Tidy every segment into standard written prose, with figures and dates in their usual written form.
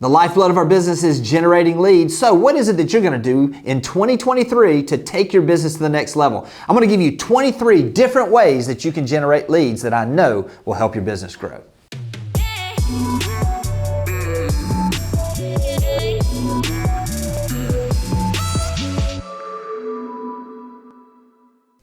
The lifeblood of our business is generating leads. So what is it that you're going to do in 2023 to take your business to the next level? I'm going to give you 23 different ways that you can generate leads that I know will help your business grow.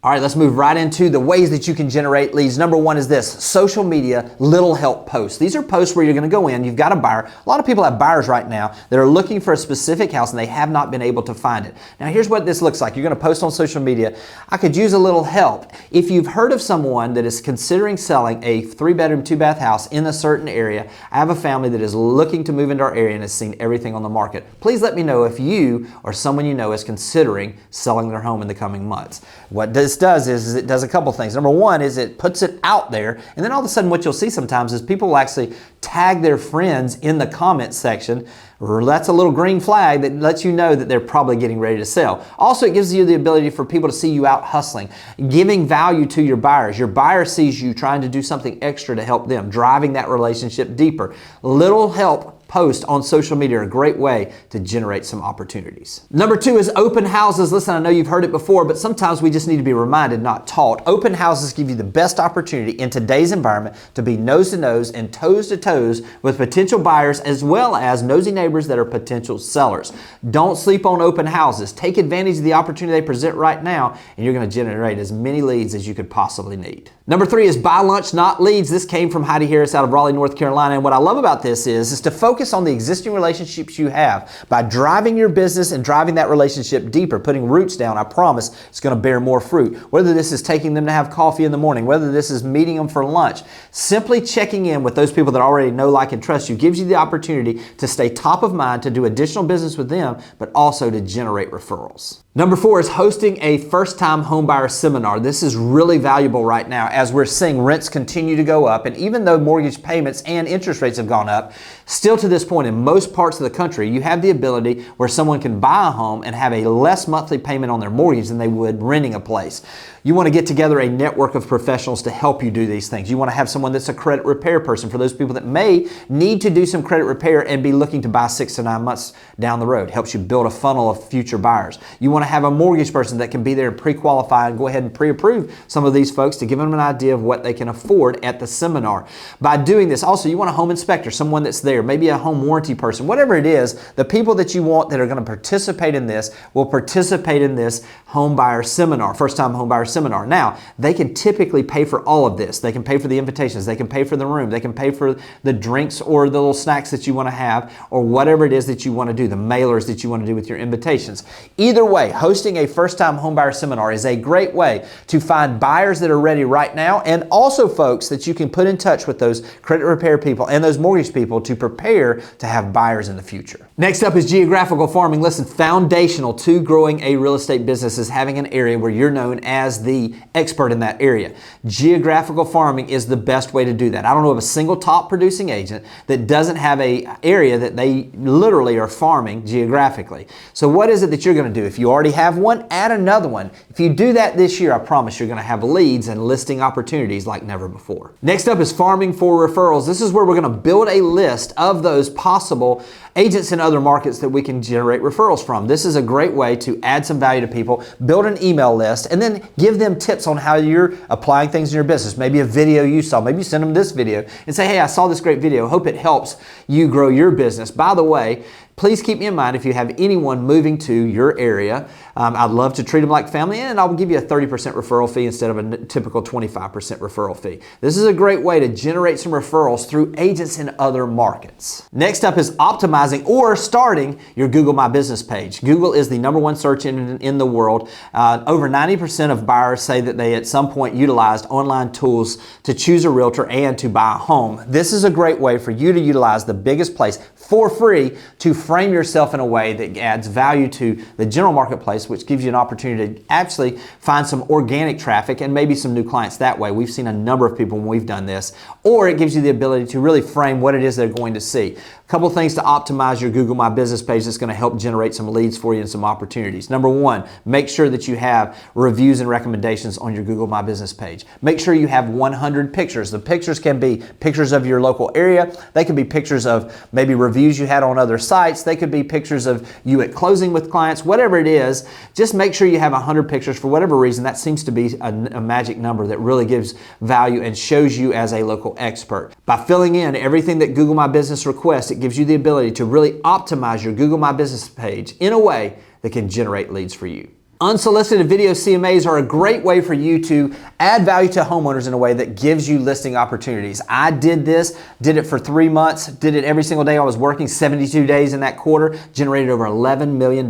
All right, let's move right into the ways that you can generate leads. Number one is this: social media little help posts. These are posts where you're going to go in, you've got a buyer. A lot of people have buyers right now that are looking for a specific house and they have not been able to find it. Now here's what this looks like. You're going to post on social media. I could use a little help. If you've heard of someone that is considering selling a 3-bedroom, 2-bath house in a certain area, I have a family that is looking to move into our area and has seen everything on the market. Please let me know if you or someone you know is considering selling their home in the coming months. What this does is it does a couple things. Number one is it puts it out there, and then all of a sudden what you'll see sometimes is people will actually tag their friends in the comment section. That's a little green flag that lets you know that they're probably getting ready to sell. Also, it gives you the ability for people to see you out hustling, giving value to your buyers. Your buyer sees you trying to do something extra to help them, driving that relationship deeper. Little help posts on social media are a great way to generate some opportunities. Number two is open houses. Listen, I know you've heard it before, but sometimes we just need to be reminded, not taught. Open houses give you the best opportunity in today's environment to be nose to nose and toes to toes with potential buyers as well as nosy neighbors that are potential sellers. Don't sleep on open houses. Take advantage of the opportunity they present right now, and you're going to generate as many leads as you could possibly need. Number three is buy lunch, not leads. This came from Heidi Harris out of Raleigh, North Carolina. And what I love about this is to focus on the existing relationships you have. By driving your business and driving that relationship deeper, putting roots down, I promise it's going to bear more fruit. Whether this is taking them to have coffee in the morning, whether this is meeting them for lunch, simply checking in with those people that already know, like, and trust you gives you the opportunity to stay top of mind, to do additional business with them, but also to generate referrals. Number four is hosting a first-time homebuyer seminar. This is really valuable right now as we're seeing rents continue to go up, and even though mortgage payments and interest rates have gone up, still to this point in most parts of the country, you have the ability where someone can buy a home and have a less monthly payment on their mortgage than they would renting a place. You want to get together a network of professionals to help you do these things. You want to have someone that's a credit repair person for those people that may need to do some credit repair and be looking to buy 6 to 9 months down the road. Helps you build a funnel of future buyers. You want to have a mortgage person that can be there and pre-qualify and go ahead and pre-approve some of these folks to give them an idea of what they can afford at the seminar. By doing this, also you want a home inspector, someone that's there, maybe a home warranty person, whatever it is. The people that you want that are going to participate in this will participate in this home buyer seminar, first-time home buyer seminar. Now, they can typically pay for all of this. They can pay for the invitations, they can pay for the room, they can pay for the drinks or the little snacks that you want to have, or whatever it is that you want to do, the mailers that you want to do with your invitations. Either way, hosting a first-time home buyer seminar is a great way to find buyers that are ready right now, and also folks that you can put in touch with those credit repair people and those mortgage people to prepare to have buyers in the future. Next up is geographical farming. Listen, foundational to growing a real estate business is having an area where you're known as the expert in that area. Geographical farming is the best way to do that. I don't know of a single top producing agent that doesn't have an area that they literally are farming geographically. So what is it that you're going to do? If you already have one, add another one. If you do that this year, I promise you're going to have leads and listing opportunities like never before. Next up is farming for referrals. This is where we're going to build a list of those possible agents in other markets that we can generate referrals from. This is a great way to add some value to people, build an email list, and then give them tips on how you're applying things in your business. Maybe a video you saw, maybe you send them this video and say, hey, I saw this great video. Hope it helps you grow your business. By the way, please keep me in mind if you have anyone moving to your area. I'd love to treat them like family, and I'll give you a 30% referral fee instead of a typical 25% referral fee. This is a great way to generate some referrals through agents in other markets. Next up is optimizing or starting your Google My Business page. Google is the #1 search engine in the world. Over 90% of buyers say that they at some point utilized online tools to choose a realtor and to buy a home. This is a great way for you to utilize the biggest place for free to frame yourself in a way that adds value to the general marketplace, which gives you an opportunity to actually find some organic traffic and maybe some new clients that way. We've seen a number of people when we've done this. Or it gives you the ability to really frame what it is they're going to see. Couple things to optimize your Google My Business page that's going to help generate some leads for you and some opportunities. Number one, make sure that you have reviews and recommendations on your Google My Business page. Make sure you have 100 pictures. The pictures can be pictures of your local area. They could be pictures of maybe reviews you had on other sites. They could be pictures of you at closing with clients, whatever it is. Just make sure you have 100 pictures. For whatever reason, that seems to be a magic number that really gives value and shows you as a local expert. By filling in everything that Google My Business requests, it gives you the ability to really optimize your Google My Business page in a way that can generate leads for you. Unsolicited video CMAs are a great way for you to add value to homeowners in a way that gives you listing opportunities. I did this, did it for 3 months, did it every single day I was working, 72 days in that quarter, generated over $11 million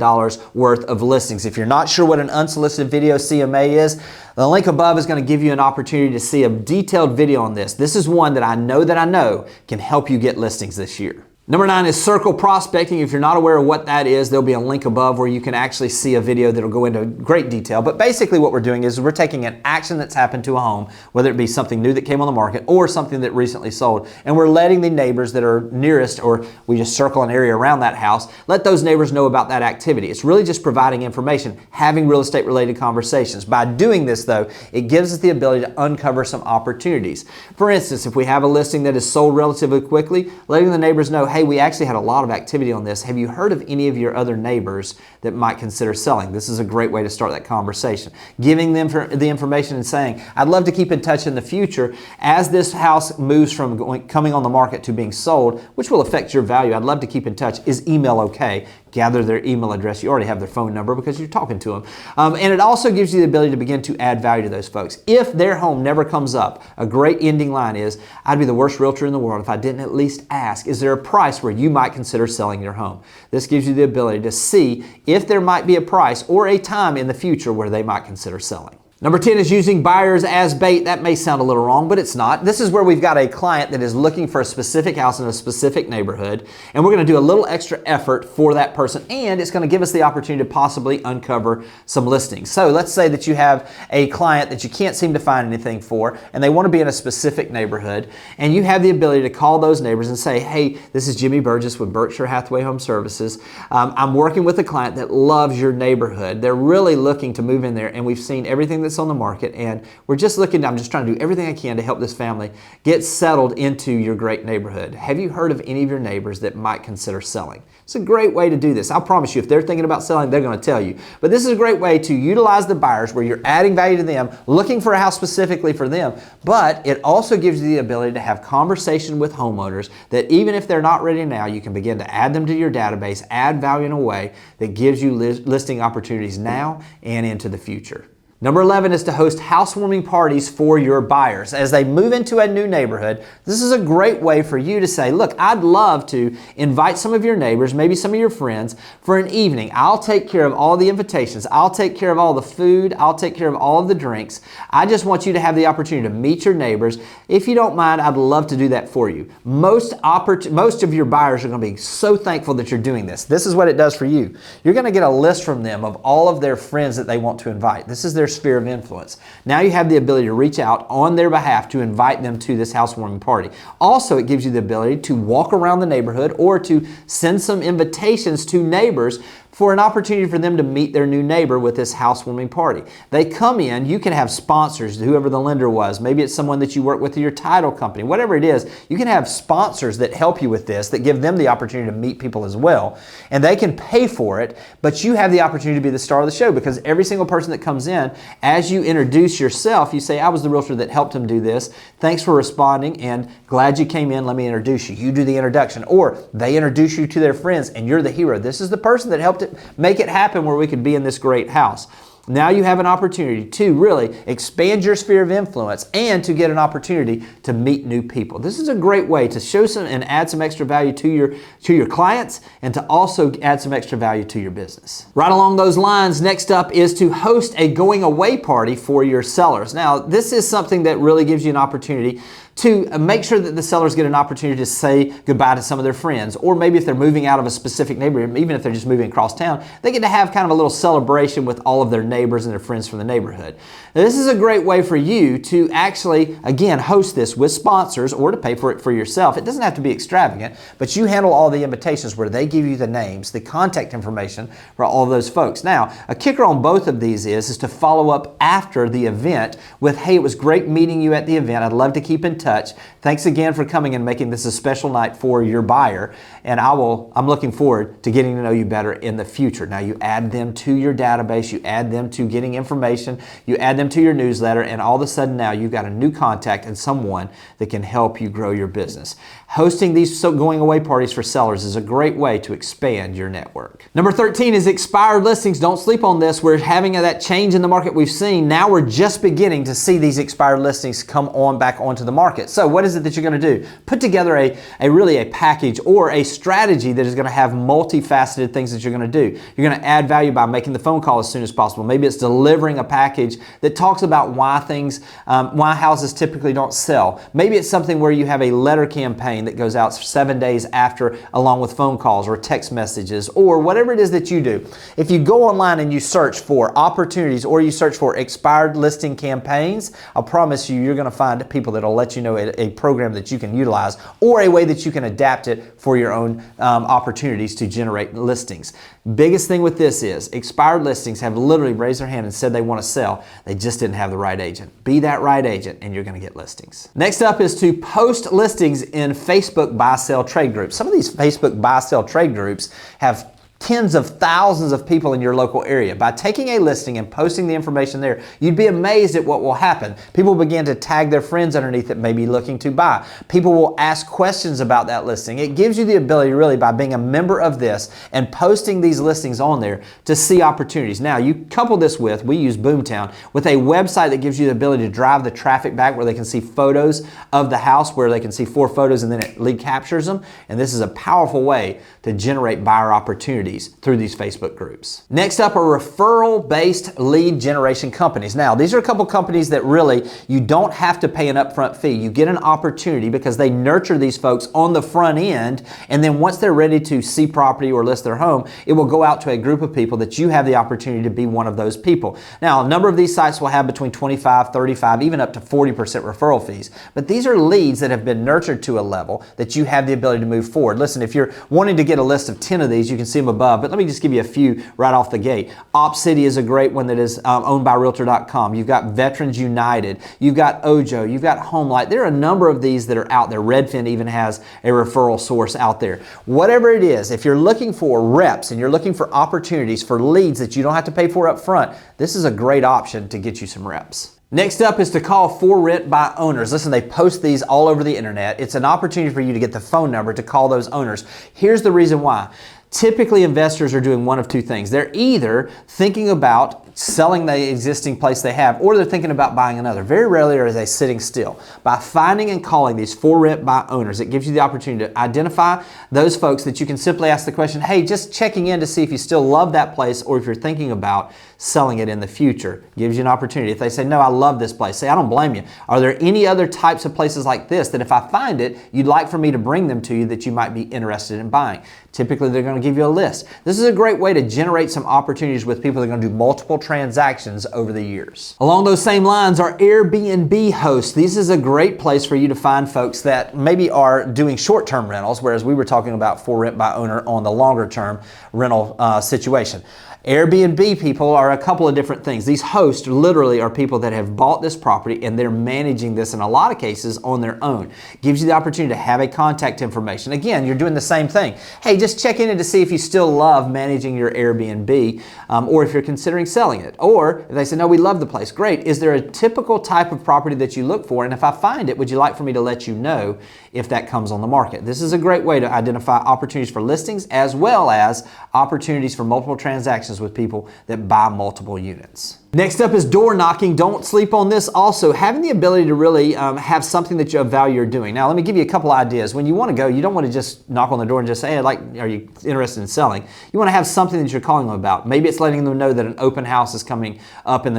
worth of listings. If you're not sure what an unsolicited video CMA is, the link above is going to give you an opportunity to see a detailed video on this. This is one that I know can help you get listings this year. Number 9 is circle prospecting. If you're not aware of what that is, there'll be a link above where you can actually see a video that'll go into great detail. But basically what we're doing is we're taking an action that's happened to a home, whether it be something new that came on the market or something that recently sold, and we're letting the neighbors that are nearest, or we just circle an area around that house, let those neighbors know about that activity. It's really just providing information, having real estate related conversations. By doing this though, it gives us the ability to uncover some opportunities. For instance, if we have a listing that is sold relatively quickly, letting the neighbors know, hey, we actually had a lot of activity on this. Have you heard of any of your other neighbors that might consider selling? This is a great way to start that conversation. Giving them the information and saying, I'd love to keep in touch in the future as this house moves from coming on the market to being sold, which will affect your value. I'd love to keep in touch. Is email okay? Gather their email address. You already have their phone number because you're talking to them. And it also gives you the ability to begin to add value to those folks. If their home never comes up, a great ending line is, I'd be the worst realtor in the world if I didn't at least ask, is there a price where you might consider selling your home? This gives you the ability to see if there might be a price or a time in the future where they might consider selling. Number 10 is using buyers as bait. That may sound a little wrong, but it's not. This is where we've got a client that is looking for a specific house in a specific neighborhood, and we're going to do a little extra effort for that person, and it's going to give us the opportunity to possibly uncover some listings. So let's say that you have a client that you can't seem to find anything for, and they want to be in a specific neighborhood, and you have the ability to call those neighbors and say, hey, this is Jimmy Burgess with Berkshire Hathaway Home Services. I'm working with a client that loves your neighborhood. They're really looking to move in there, and we've seen everything that's on the market, and I'm just trying to do everything I can to help this family get settled into your great neighborhood. Have you heard of any of your neighbors that might consider selling? It's a great way to do this. I'll promise you, if they're thinking about selling, they're going to tell you. But this is a great way to utilize the buyers where you're adding value to them, looking for a house specifically for them, but it also gives you the ability to have conversation with homeowners that even if they're not ready now, you can begin to add them to your database, add value in a way that gives you listing opportunities now and into the future. Number 11 is to host housewarming parties for your buyers. As they move into a new neighborhood, this is a great way for you to say, look, I'd love to invite some of your neighbors, maybe some of your friends, for an evening. I'll take care of all the invitations. I'll take care of all the food. I'll take care of all of the drinks. I just want you to have the opportunity to meet your neighbors. If you don't mind, I'd love to do that for you. Most of your buyers are going to be so thankful that you're doing this. This is what it does for you. You're going to get a list from them of all of their friends that they want to invite. This is their sphere of influence. Now you have the ability to reach out on their behalf to invite them to this housewarming party. Also, it gives you the ability to walk around the neighborhood or to send some invitations to neighbors for an opportunity for them to meet their new neighbor with this housewarming party. They come in, you can have sponsors, whoever the lender was. Maybe it's someone that you work with in your title company. Whatever it is, you can have sponsors that help you with this, that give them the opportunity to meet people as well. And they can pay for it, but you have the opportunity to be the star of the show because every single person that comes in, as you introduce yourself, you say, I was the realtor that helped him do this. Thanks for responding and glad you came in. Let me introduce you. You do the introduction. Or they introduce you to their friends and you're the hero. This is the person that helped make it happen where we could be in this great house. Now you have an opportunity to really expand your sphere of influence and to get an opportunity to meet new people. This is a great way to show some and add some extra value to your clients and to also add some extra value to your business. Right along those lines, next up is to host a going away party for your sellers. Now, this is something that really gives you an opportunity to make sure that the sellers get an opportunity to say goodbye to some of their friends, or maybe if they're moving out of a specific neighborhood, even if they're just moving across town, they get to have kind of a little celebration with all of their neighbors and their friends from the neighborhood. Now, this is a great way for you to actually, again, host this with sponsors or to pay for it for yourself. It doesn't have to be extravagant, but you handle all the invitations where they give you the names, the contact information for all of those folks. Now, a kicker on both of these is to follow up after the event with, hey, it was great meeting you at the event. I'd love to keep in touch. Thanks again for coming and making this a special night for your buyer. And I'm looking forward to getting to know you better in the future. Now, you add them to your database, you add them to getting information, you add them to your newsletter, and all of a sudden now you've got a new contact and someone that can help you grow your business. Hosting these going away parties for sellers is a great way to expand your network. Number 13 is expired listings. Don't sleep on this. We're having that change in the market we've seen. Now we're just beginning to see these expired listings come on back onto the market. So what is it that you're going to do? Put together really a package or a strategy that is going to have multifaceted things that you're going to do. You're going to add value by making the phone call as soon as possible. Maybe it's delivering a package that talks about why houses typically don't sell. Maybe it's something where you have a letter campaign that goes out 7 days after, along with phone calls or text messages or whatever it is that you do. If you go online and you search for opportunities or you search for expired listing campaigns, I promise you're going to find people that will let you know a program that you can utilize or a way that you can adapt it for your own opportunities to generate listings. Biggest thing with this is expired listings have literally raised their hand and said they want to sell. They just didn't have the right agent. Be that right agent and you're going to get listings. Next up is to post listings in Facebook buy-sell trade groups. Some of these Facebook buy-sell trade groups have tens of thousands of people in your local area. By taking a listing and posting the information there, you'd be amazed at what will happen. People begin to tag their friends underneath that may be looking to buy. People will ask questions about that listing. It gives you the ability really by being a member of this and posting these listings on there to see opportunities. Now you couple this with, we use Boomtown, with a website that gives you the ability to drive the traffic back where they can see photos of the house, where they can see 4 photos and then it lead captures them. And this is a powerful way to generate buyer opportunities through these Facebook groups. Next up are referral-based lead generation companies. Now, these are a couple companies that really you don't have to pay an upfront fee. You get an opportunity because they nurture these folks on the front end, and then once they're ready to see property or list their home, it will go out to a group of people that you have the opportunity to be one of those people. Now, a number of these sites will have between 25, 35, even up to 40% referral fees, but these are leads that have been nurtured to a level that you have the ability to move forward. Listen, if you're wanting to get a list of 10 of these, you can see them above, but let me just give you a few right off the gate. OpCity is a great one that is owned by Realtor.com. You've got Veterans United. You've got Ojo. You've got HomeLight. There are a number of these that are out there. Redfin even has a referral source out there. Whatever it is, if you're looking for reps and you're looking for opportunities for leads that you don't have to pay for up front, this is a great option to get you some reps. Next up is to call for rent by owners. Listen, they post these all over the internet. It's an opportunity for you to get the phone number to call those owners. Here's the reason why. Typically, investors are doing one of two things. They're either thinking about selling the existing place they have, or they're thinking about buying another. Very rarely are they sitting still. By finding and calling these for rent by owners, it gives you the opportunity to identify those folks that you can simply ask the question, hey, just checking in to see if you still love that place or if you're thinking about selling it in the future. Gives you an opportunity. If they say, no, I love this place, say, I don't blame you. Are there any other types of places like this that if I find it, you'd like for me to bring them to you that you might be interested in buying? Typically, they're going to give you a list. This is a great way to generate some opportunities with people that are going to do multiple transactions over the years. Along those same lines are Airbnb hosts. This is a great place for you to find folks that maybe are doing short-term rentals, whereas we were talking about for rent by owner on the longer-term rental situation. Airbnb people are a couple of different things. These hosts literally are people that have bought this property and they're managing this in a lot of cases on their own. Gives you the opportunity to have a contact information. Again, you're doing the same thing. Hey, just check in to see if you still love managing your Airbnb or if you're considering selling it. Or if they say, no, we love the place. Great. Is there a typical type of property that you look for? And if I find it, would you like for me to let you know if that comes on the market? This is a great way to identify opportunities for listings as well as opportunities for multiple transactions with people that buy multiple units. Next up is door knocking. Don't sleep on this also. Having the ability to really have something that you value you're doing. Now, let me give you a couple ideas. When you want to go, you don't want to just knock on the door and just say, hey, are you interested in selling? You want to have something that you're calling them about. Maybe it's letting them know that an open house is coming up in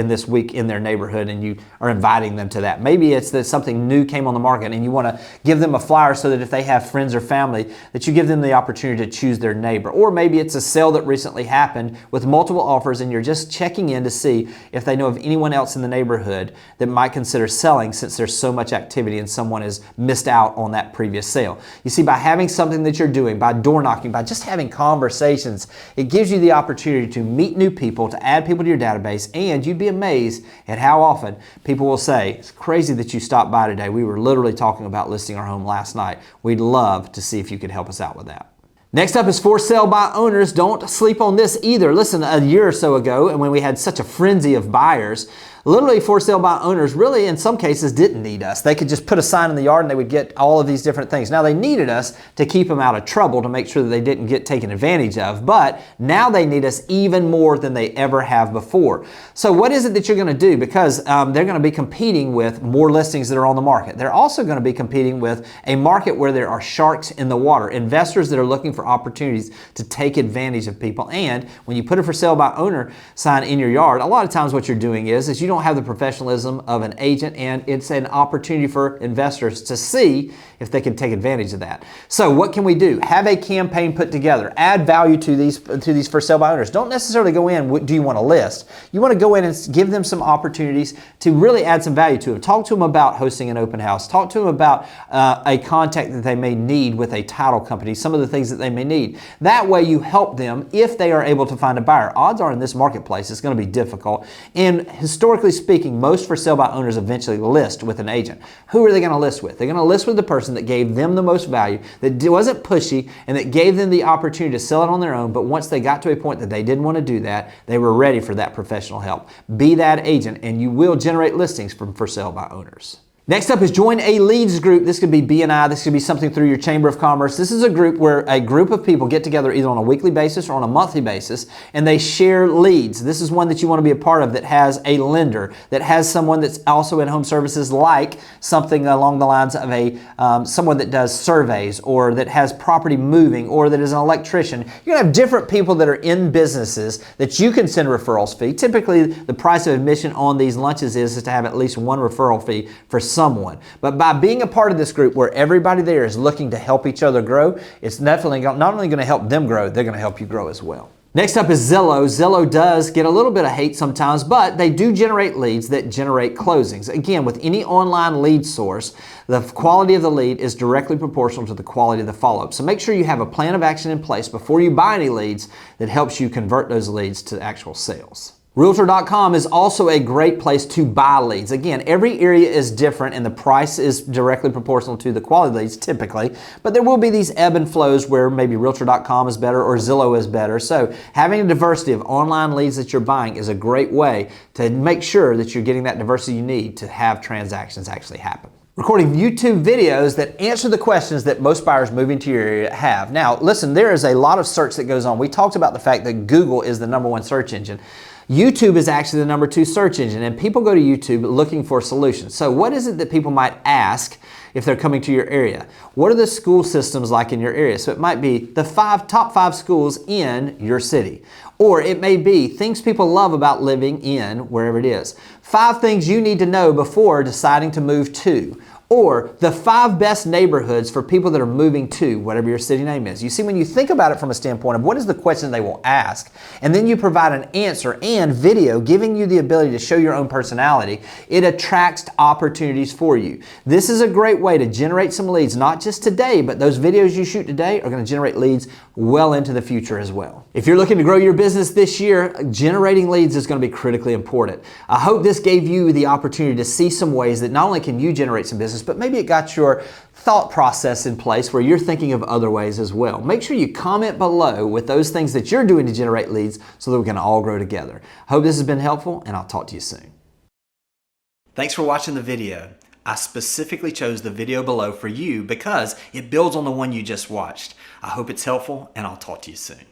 this week in their neighborhood, and you are inviting them to that. Maybe it's that something new came on the market and you want to give them a flyer so that if they have friends or family, that you give them the opportunity to choose their neighbor. Or maybe it's a sale that recently happened with multiple offers and you're just checking in to see if they know of anyone else in the neighborhood that might consider selling, since there's so much activity and someone has missed out on that previous sale. You see, by having something that you're doing, by door knocking, by just having conversations, it gives you the opportunity to meet new people, to add people to your database, and you'd be amazed at how often people will say, it's crazy that you stopped by today. We were literally talking about listing our home last night. We'd love to see if you could help us out with that. Next up is for sale by owners. Don't sleep on this either. Listen, a year or so ago, and when we had such a frenzy of buyers, literally for sale by owners really in some cases didn't need us. They could just put a sign in the yard and they would get all of these different things. Now they needed us to keep them out of trouble, to make sure that they didn't get taken advantage of, but now they need us even more than they ever have before. So what is it that you're going to do? Because they're going to be competing with more listings that are on the market. They're also going to be competing with a market where there are sharks in the water, investors that are looking for opportunities to take advantage of people. And when you put a for sale by owner sign in your yard, a lot of times what you're doing is you don't have the professionalism of an agent, and it's an opportunity for investors to see if they can take advantage of that. So what can we do? Have a campaign put together. Add value to these for sale by owners. Don't necessarily go in, do you want to list? You want to go in and give them some opportunities to really add some value to them. Talk to them about hosting an open house. Talk to them about a contact that they may need with a title company, some of the things that they may need. That way you help them if they are able to find a buyer. Odds are in this marketplace it's going to be difficult, and historically speaking, most for sale by owners eventually list with an agent. Who are they going to list with? They're going to list with the person that gave them the most value, that wasn't pushy, and that gave them the opportunity to sell it on their own. But once they got to a point that they didn't want to do that, they were ready for that professional help. Be that agent, and you will generate listings from for sale by owners. Next up is join a leads group. This could be BNI. This could be something through your Chamber of Commerce. This is a group where a group of people get together either on a weekly basis or on a monthly basis, and they share leads. This is one that you want to be a part of that has a lender, that has someone that's also in home services, like something along the lines of someone that does surveys, or that has property moving, or that is an electrician. You're going to have different people that are in businesses that you can send referrals fee. Typically, the price of admission on these lunches is to have at least one referral fee for someone. But by being a part of this group where everybody there is looking to help each other grow, it's definitely not only going to help them grow, they're going to help you grow as well. Next up is Zillow. Zillow does get a little bit of hate sometimes, but they do generate leads that generate closings. Again, with any online lead source, the quality of the lead is directly proportional to the quality of the follow-up. So make sure you have a plan of action in place before you buy any leads that helps you convert those leads to actual sales. Realtor.com is also a great place to buy leads. Again, every area is different and the price is directly proportional to the quality of leads typically, but there will be these ebb and flows where maybe Realtor.com is better or Zillow is better. So having a diversity of online leads that you're buying is a great way to make sure that you're getting that diversity you need to have transactions actually happen. Recording YouTube videos that answer the questions that most buyers moving to your area have. Now, listen, there is a lot of search that goes on. We talked about the fact that Google is the #1 search engine. YouTube is actually the #2 search engine, and people go to YouTube looking for solutions. So what is it that people might ask if they're coming to your area? What are the school systems like in your area? So it might be the top 5 schools in your city. Or it may be things people love about living in wherever it is. 5 things you need to know before deciding to move to. Or the 5 best neighborhoods for people that are moving to whatever your city name is. You see, when you think about it from a standpoint of what is the question they will ask, and then you provide an answer and video giving you the ability to show your own personality, it attracts opportunities for you. This is a great way to generate some leads, not just today, but those videos you shoot today are going to generate leads well into the future as well. If you're looking to grow your business this year, generating leads is going to be critically important. I hope this gave you the opportunity to see some ways that not only can you generate some business, but maybe it got your thought process in place where you're thinking of other ways as well. Make sure you comment below with those things that you're doing to generate leads so that we can all grow together. Hope this has been helpful, and I'll talk to you soon. Thanks for watching the video. I specifically chose the video below for you because it builds on the one you just watched. I hope it's helpful, and I'll talk to you soon.